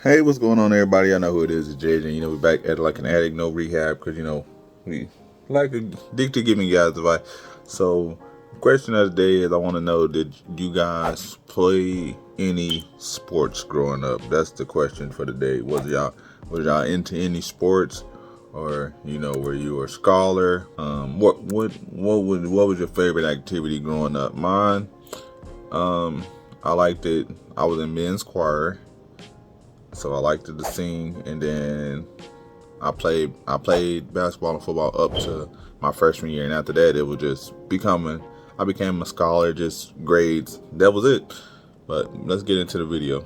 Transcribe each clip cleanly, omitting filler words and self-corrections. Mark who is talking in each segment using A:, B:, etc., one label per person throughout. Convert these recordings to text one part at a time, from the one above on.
A: Hey, what's going on, everybody? I know who it is. It's JJ. We're back at like an addict, no rehab, because we like addicted to giving you guys advice. So, question of the day is, I want to know: did you guys play any sports growing up? That's the question for the day. Was y'all into any sports, or were you a scholar? What was your favorite activity growing up? Mine, I liked it. I was in men's choir, so I liked to sing, and then I played basketball and football up to my freshman year, and after that it was just becoming. I became a scholar, just grades. That was it. But let's get into the video.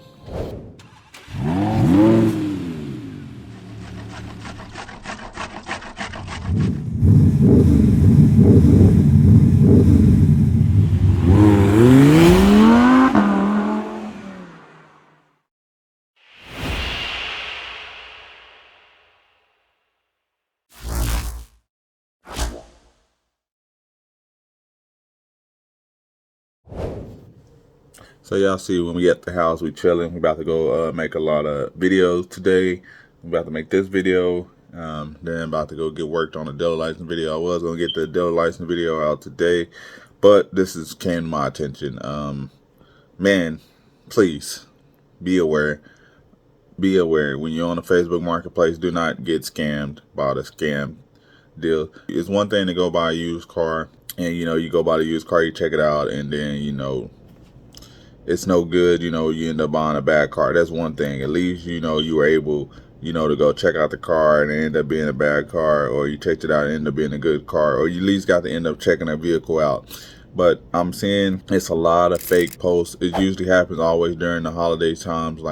A: So y'all see, when we at the house, we chilling. We about to go make a lot of videos today. We about to make this video. Then about to go get worked on a dealer license video. I was gonna get the dealer license video out today, but this is came to my attention. Man, please be aware. Be aware when you're on the Facebook Marketplace. Do not get scammed by the scam deal. It's one thing to go buy a used car, and you go buy the used car, you check it out, and then it's no good. You end up buying a bad car. That's one thing. At least you were able to go check out the car and it ended up being a bad car, or you checked it out and ended up being a good car, or you at least got to end up checking a vehicle out. But I'm seeing it's a lot of fake posts. It usually happens always during the holiday times,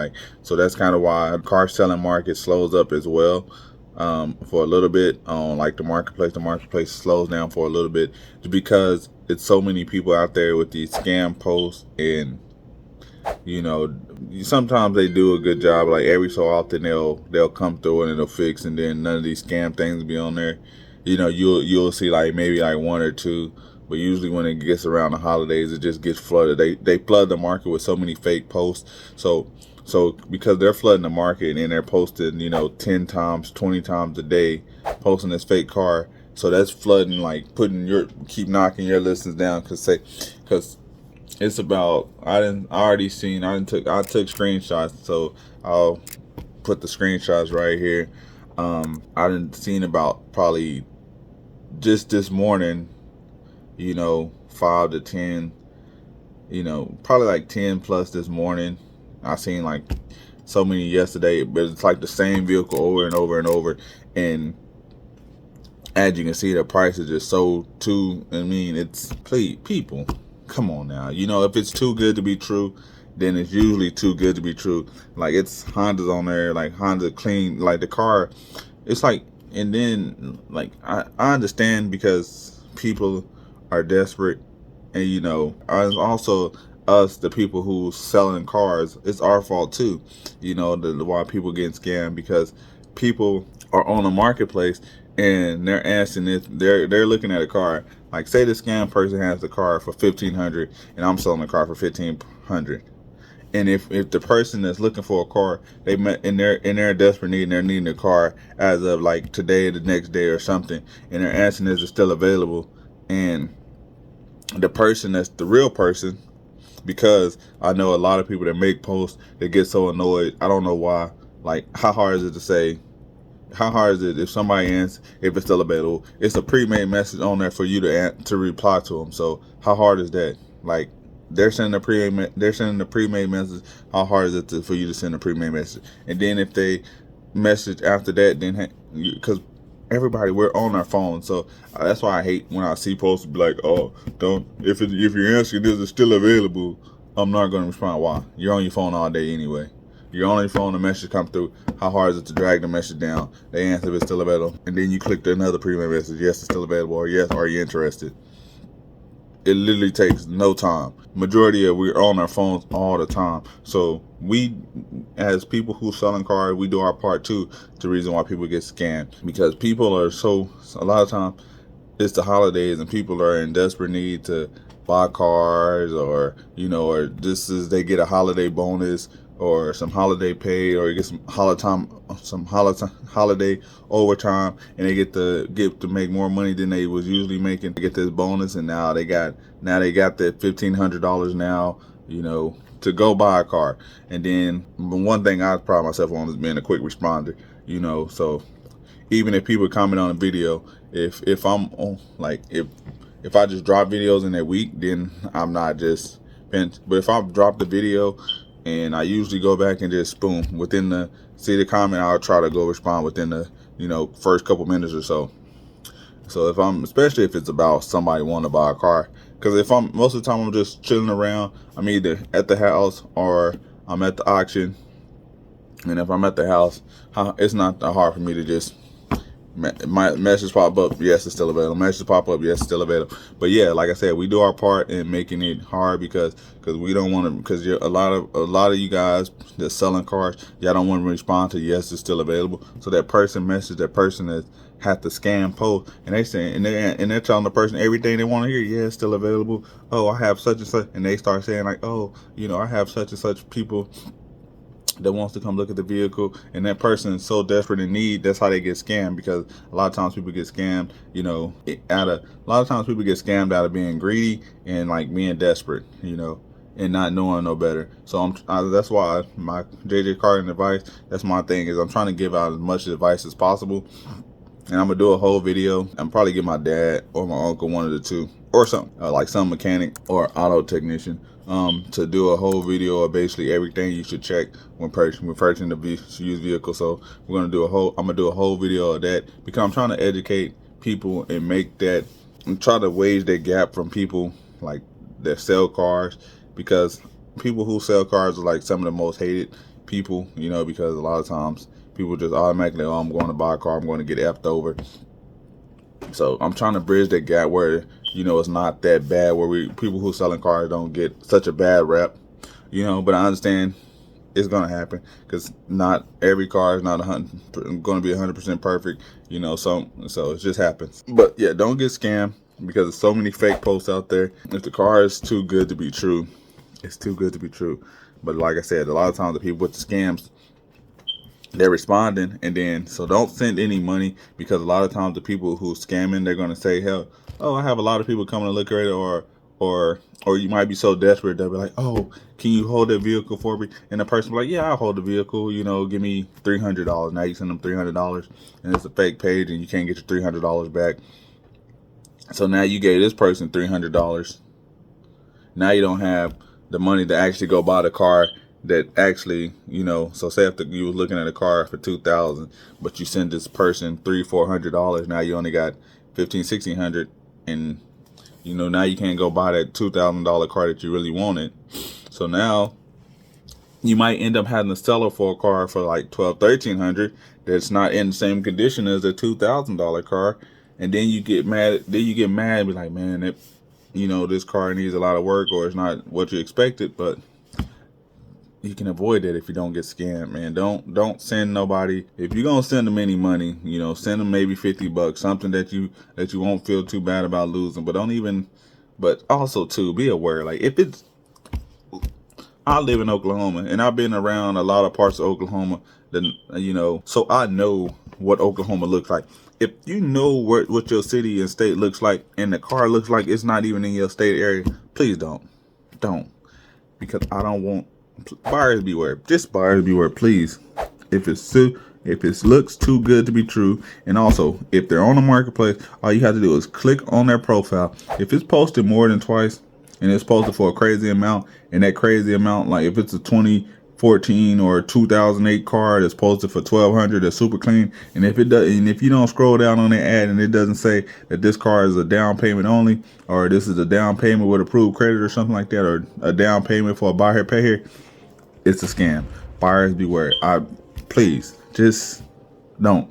A: so that's kind of why the car selling market slows up as well. For a little bit on like the marketplace slows down for a little bit, because it's so many people out there with these scam posts. And you know sometimes they do a good job. Like every so often they'll come through and it'll fix, and then none of these scam things be on there. You'll see like maybe like one or two, but usually when it gets around the holidays, it just gets flooded. They flood the market with so many fake posts. So because they're flooding the market, and they're posting 10 times, 20 times a day, posting this fake car. So that's flooding, like keep knocking your listings down, because it's about, I took screenshots, so I'll put the screenshots right here. I didn't seen about probably just this morning, 5 to 10, probably like 10 plus this morning. I seen like so many yesterday, but it's like the same vehicle over and over and over. And as you can see, the price is just so too. I mean, it's, please, people, come on now. If it's too good to be true, then it's usually too good to be true. Like, it's Hondas on there, like Honda clean, like the car. It's like, and then like I understand, because people are desperate, and also us, the people who selling cars, it's our fault too. Why people getting scammed, because people are on the marketplace, and they're asking if they're looking at a car. Like, say the scam person has the car for 1,500, and I'm selling the car for 1,500. And if the person that's looking for a car, they met and they're in their desperate need, and they're needing a car as of like today, the next day, or something, and they're asking, is it still available? And the person that's the real person, because I know a lot of people that make posts, they get so annoyed. I don't know why. Like, how hard is it to say? How hard is it if somebody asks if it's still available? It's a pre-made message on there for you to reply to them. So how hard is that? Like, they're sending a pre-made message. How hard is it for you to send a pre-made message? And then if they message after that, then because everybody, we're on our phone, so that's why I hate when I see posts be like, oh, don't, if you're asking is it still available, I'm not going to respond. Why? You're on your phone all day anyway. You're on your phone, the message come through. How hard is it to drag the message down? They answer if it's still available, and then you click another pre-made message. Yes, it's still available, or yes, are you interested? It literally takes no time. Majority of we're on our phones all the time. So we, as people who selling cars, we do our part too. The reason why people get scammed, because people are a lot of times it's the holidays, and people are in desperate need to buy cars, or or they get a holiday bonus, or some holiday pay, or you get some holiday overtime, and they get to make more money than they was usually making. They get this bonus, and now they got that $1,500 now, you know, to go buy a car. And then one thing I pride myself on is being a quick responder, you know. So even if people comment on a video, if I'm on, like, if I just drop videos in that week, then I'm not just bent. But if I drop the video and I usually go back and just boom, see the comment, I'll try to go respond within the, you know, first couple minutes or so. So especially if it's about somebody wanting to buy a car, because most of the time I'm just chilling around, I'm either at the house or I'm at the auction. And if I'm at the house, it's not that hard for me to just, my message pop up, yes, it's still available. Message pop up, yes, it's still available. But yeah, like I said, we do our part in making it hard because we don't want to, because a lot of you guys that's selling cars, y'all don't want to respond to yes, it's still available. So that person that had to scam post, and they're telling the person everything they want to hear. Yeah, it's still available. Oh, I have such and such, and they start saying like, oh, you know, I have such and such people that wants to come look at the vehicle, and that person is so desperate in need. That's how they get scammed, because a lot of times people get scammed, you know, out of being greedy and like being desperate, you know, and not knowing no better. So that's why my JJ Carden advice, that's my thing, is I'm trying to give out as much advice as possible. And I'm gonna do a whole video. I'm probably get my dad or my uncle, one of the two, or something, like some mechanic or auto technician, to do a whole video of basically everything you should check when purchasing the used vehicle. So I'm gonna do a whole video of that, because I'm trying to educate people and try to wage that gap from people like that sell cars, because people who sell cars are like some of the most hated people, you know, because a lot of times people just automatically, oh, I'm going to buy a car, I'm going to get effed over. So I'm trying to bridge that gap where, you know, it's not that bad, where people who selling cars don't get such a bad rep, you know. But I understand it's going to happen, because not every car is not going to be 100% perfect, you know. So it just happens. But yeah, don't get scammed, because there's so many fake posts out there. If the car is too good to be true, it's too good to be true. But like I said, a lot of times the people with the scams, they're responding, and then, so don't send any money, because a lot of times the people who scamming, they're going to say, hell, oh, I have a lot of people coming to look at it, or you might be so desperate, they'll be like, oh, can you hold that vehicle for me? And the person will be like, yeah, I'll hold the vehicle, you know, give me $300. Now you send them $300, and it's a fake page, and you can't get your $300 back. So now you gave this person $300. Now you don't have the money to actually go buy the car that actually, you know. So say if you was looking at a car for $2,000, but you send this person $300-$400, now you only got $1,500-$1,600, and you know, now you can't go buy that $2,000 car that you really wanted. So now you might end up having to sell it for a car for like $1,200-$1,300 that's not in the same condition as a $2,000 car, and then you get mad. And be like, man, you know, this car needs a lot of work, or it's not what you expected. But you can avoid that if you don't get scammed, man. Don't send nobody. If you're gonna send them any money, you know, send them maybe $50, something that you won't feel too bad about losing. But also too, be aware. Like, if it's, I live in Oklahoma, and I've been around a lot of parts of Oklahoma, then, you know, so I know what Oklahoma looks like. If you know what your city and state looks like, and the car looks like it's not even in your state area, please don't, because I don't want. Buyers beware. Just buyers beware, please. If it looks too good to be true, and also if they're on the marketplace, all you have to do is click on their profile. If it's posted more than twice, and it's posted for a crazy amount, and that crazy amount, like if it's a 2014 or 2008 car that's posted for $1,200, that's super clean, and if you don't scroll down on the ad and it doesn't say that this car is a down payment only, or this is a down payment with approved credit or something like that, or a down payment for a buy here pay here, it's a scam. Buyers beware. Please just don't,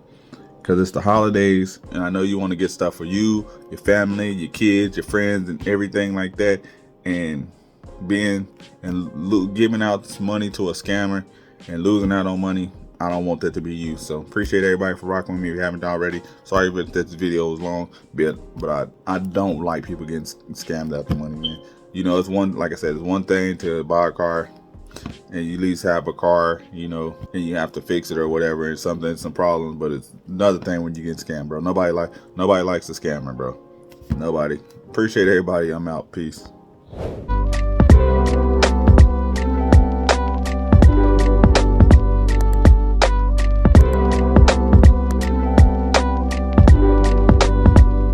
A: because it's the holidays, and I know you want to get stuff for you, your family, your kids, your friends, and everything like that, and giving out money to a scammer and losing out on money, I don't want that to be you. So appreciate everybody for rocking with me if you haven't already. Sorry if this video was long, but I don't like people getting scammed out the money, man. You know, like I said, it's one thing to buy a car and you at least have a car, you know, and you have to fix it or whatever, and some problems. But it's another thing when you get scammed, bro. Nobody likes a scammer, bro. Nobody. Appreciate everybody. I'm out. Peace.